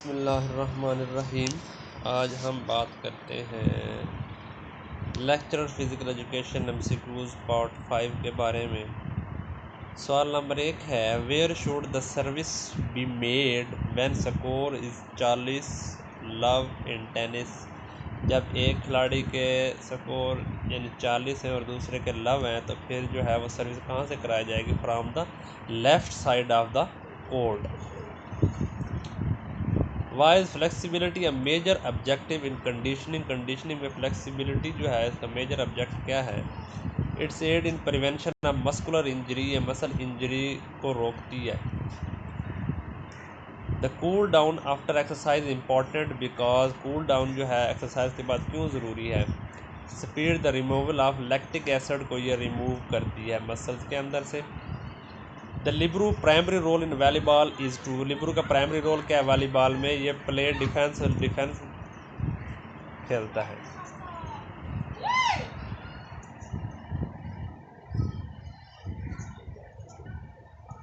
बिस्मिल्लाहिर्रहमानिर्रहीम। आज हम बात करते हैं lecturer physical education MCQs part 5 के बारे में। सवाल नंबर 1 है, where should the service be made when score is 40 love in tennis. जब एक खिलाड़ी के स्कोर यानी 40 है और दूसरे के लव हैं तो फिर जो है वो सर्विस कहाँ से कराई जाएगी? From the left side of the court. Why is flexibility a major objective in conditioning. Conditioning में फ्लेक्सिबिलिटी जो है इसका मेजर ऑब्जेक्ट क्या है? It's aid in prevention of muscular injury, ये मसल इंजरी को रोकती है। The cool down after exercise important because cool down जो है एक्सरसाइज के बाद क्यों ज़रूरी है? Speed the removal of lactic acid को ये रिमूव करती है मसल्स के अंदर से। The libero primary role in volleyball is to. Libero का प्राइमरी रोल क्या है वॉलीबॉल में? ये प्ले डिफेंस खेलता है।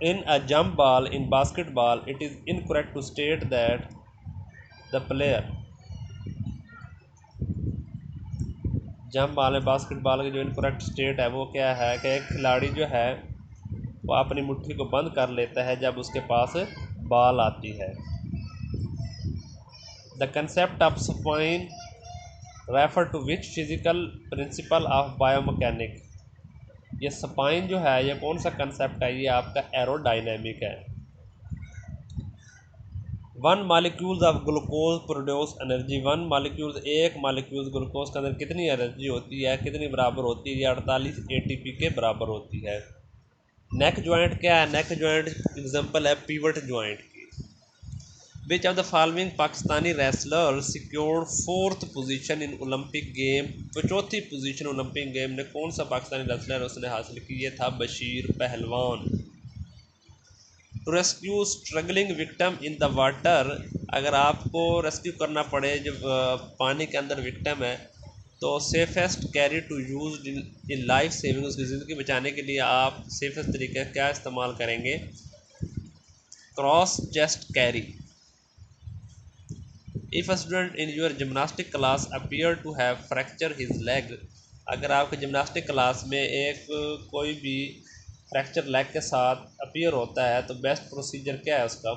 In a jump ball in basketball, it is incorrect to state that the player jump ball में बास्केटबॉल की जो इनकरेक्ट स्टेट है वो क्या है कि एक खिलाड़ी जो है वो अपनी मुट्ठी को बंद कर लेता है जब उसके पास बॉल आती है। The concept of spine refer to which physical principle of biomechanic. ये स्पाइन जो है ये कौन सा कंसेप्ट है? ये आपका एरोडायनेमिक है। One molecules of glucose produce energy. One molecules, एक मालिक्यूल्स ग्लूकोज के अंदर कितनी एनर्जी होती है, कितनी बराबर होती है? ये 48 ATP के बराबर होती है। नेक जॉइंट क्या है? नेक जॉइंट एग्जांपल है पिवट जॉइंट की। Which of the following Pakistani wrestler secured 4th position in Olympic game. तो चौथी पोजीशन ओलंपिक गेम ने कौन सा पाकिस्तानी रेसलर उसने हासिल की? ये था Bashir Pahalwan. To rescue struggling victim in the water. अगर आपको रेस्क्यू करना पड़े जब पानी के अंदर विक्टम है तो safest carry to use in life saving, उसकी ज़िंदगी बचाने के लिए आप सेफेस्ट तरीके क्या इस्तेमाल करेंगे? Cross chest carry. If a student in your gymnastic class appear to have fracture his leg. अगर आपके जिमनास्टिक क्लास में एक कोई भी फ्रैक्चर लेग के साथ अपीयर होता है तो बेस्ट प्रोसीजर क्या है उसका?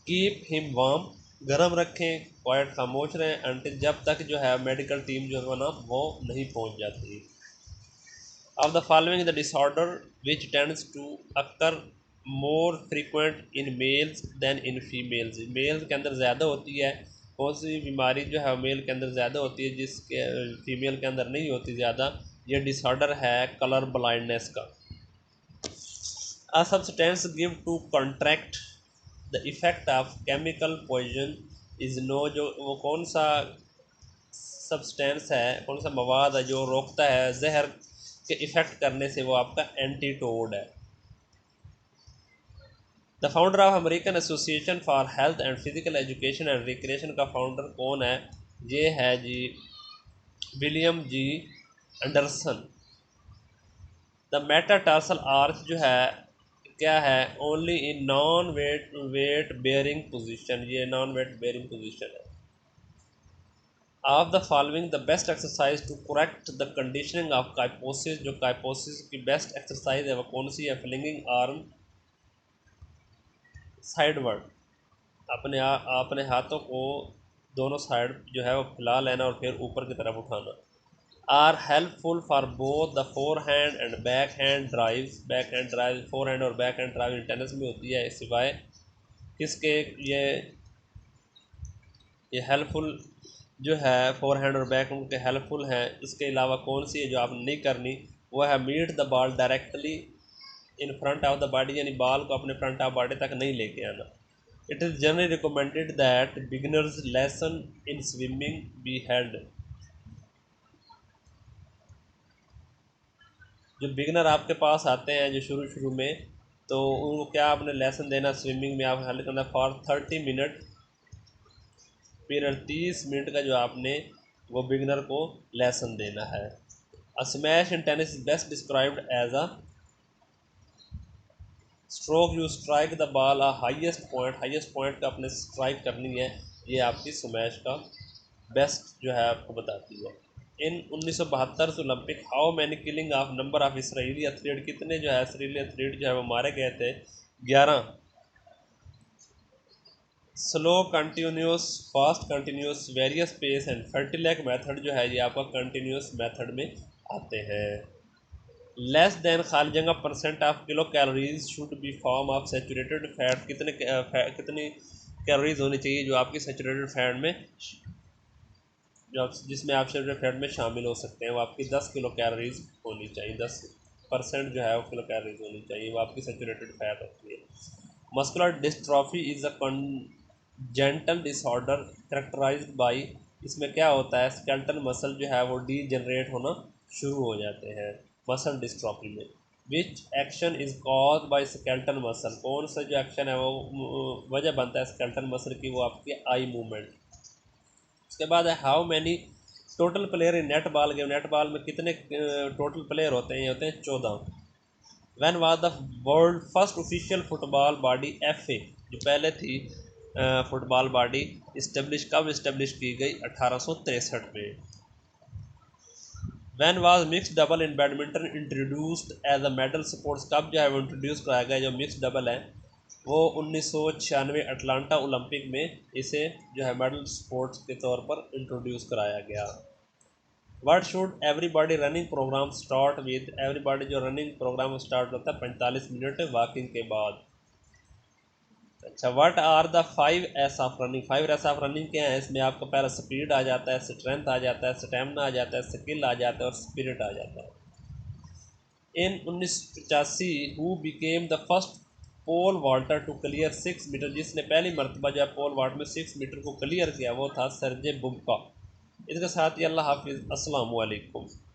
कीप हिम वार्म, गर्म रखें, क्वाइट खामोश रहें अनटिल जब तक जो है मेडिकल टीम जो है ना वो नहीं पहुंच जाती। Of the following the disorder which tends to occur more frequent in males than in females. Males के अंदर ज़्यादा होती है कौन सी बीमारी जो है मेल के अंदर ज़्यादा होती है जिसके फीमेल के अंदर नहीं होती ज़्यादा? ये डिसऑर्डर है कलर ब्लाइंडनेस का। A substance give to contract the effect of chemical poison is no। जो वो कौन सा सब्सटेंस है, कौन सा मवाद है जो रोकता है जहर के इफ़ेक्ट करने से? वो आपका एंटीटोड है। The founder of American association for health and physical education and recreation का फाउंडर कौन है? ये है जी William G Anderson. The metatarsal arch जो है क्या है? Only in non weight bearing position, ये नॉन वेट बेयरिंग पोजीशन है। Of the following the best exercise to correct the conditioning of kyphosis. जो काइपोसिस की बेस्ट एक्सरसाइज है वो कौन सी है? फ्लिंगिंग आर्म साइडवर्ड। अपने हाथों को दोनों साइड जो है वो फैला लेना और फिर ऊपर की तरफ उठाना। Are helpful for both the fore hand and back hand drive. Back hand drive, fore hand और बैक हैंड ड्राइव टेनिस में होती है सिवाय किसके? ये हेल्पफुल जो है फोर हैंड और बैक उनके हेल्पफुल हैं। इसके अलावा कौन सी है जो आपने नहीं करनी? वो है meet the ball directly in front of the body, यानी बॉल को अपने फ्रंट ऑफ बॉडी तक नहीं लेके आना। It is generally recommended that beginners lesson in swimming be held. जो बिगनर आपके पास आते हैं जो शुरू शुरू में, तो उनको क्या आपने लेसन देना स्विमिंग में? आप हेल्ड करना फॉर 30 मिनट पीरियड, 30 मिनट का जो आपने वो बिगनर को लेसन देना है। A smash in tennis is best described as a. Stroke you strike the ball a highest point का अपने स्ट्राइक करनी है, ये आपकी स्मैश का बेस्ट जो है आपको बताती है। इन 1972 Olympic how many killing of number of Israeli athlete, कितने जो है इसराइली एथलीट जो है वो मारे गए थे? 11। Slow continuous, fast continuous, various pace and fartlek method जो है ये आपका कंटिन्यूस मेथड में आते हैं। लेस देन खाली जगह percent of kilo calories should be form of saturated fat, कितनी कैलोरीज होनी चाहिए जो आपकी सेचुरेटेड फैट में, जो जिसमें आप सेचुरेटेड फैट में शामिल हो सकते हैं, वो आपकी 10 किलो कैलोरीज होनी चाहिए। 10% जो है वो किलो कैलोरीज होनी चाहिए, वो आपकी सेचुरेटेड फैट होती है। Muscular dystrophy is a gentle disorder characterised by, इसमें क्या होता है, स्केल्टल मसल जो है वो डी जनरेट होना शुरू हो जाते हैं मसल डिस्ट्रॉफी में। विच action is cause by skeletal muscle, कौन सा जो एक्शन है वो वजह बनता है स्केल्टल मसल की, वो आपकी आई मूवमेंट। उसके बाद है how many total player in net ball game, net ball में कितने टोटल प्लेयर होते हैं? ये होते हैं 14। When was the world first official football body FA, जो पहले थी फुटबॉल बॉडी इस्टेब्लिश, कब इस्टेब्लिश की गई? 1863 में। When was mix double in badminton introduced as a medal sports, कब जो है वो इंट्रोड्यूस कराया गया जो मिक्स डबल है? वो 1996 अटलांटा ओलंपिक में इसे जो है मेडल स्पोर्ट्स के तौर पर इंट्रोड्यूस कराया गया। What should everybody running program start with, everybody जो रनिंग प्रोग्राम स्टार्ट होता है 45 मिनट वॉकिंग के बाद। अच्छा, what are the 5 S of running, 5 S of running क्या है? इसमें आपका पहला स्पीड आ जाता है, स्ट्रेंथ आ जाता है, स्टेमिना आ जाता है, स्किल आ जाता है और स्पिरिट आ जाता है। In 1985 who became the first pole vaulter to clear 6 metre, जिसने पहली मरतबा जो है पोल वाल्ट में 6 मीटर को क्लियर किया वो था सर्जे बुब्का। इसके साथ ही अल्लाह हाफिज़, अस्सलाम वालेकुम।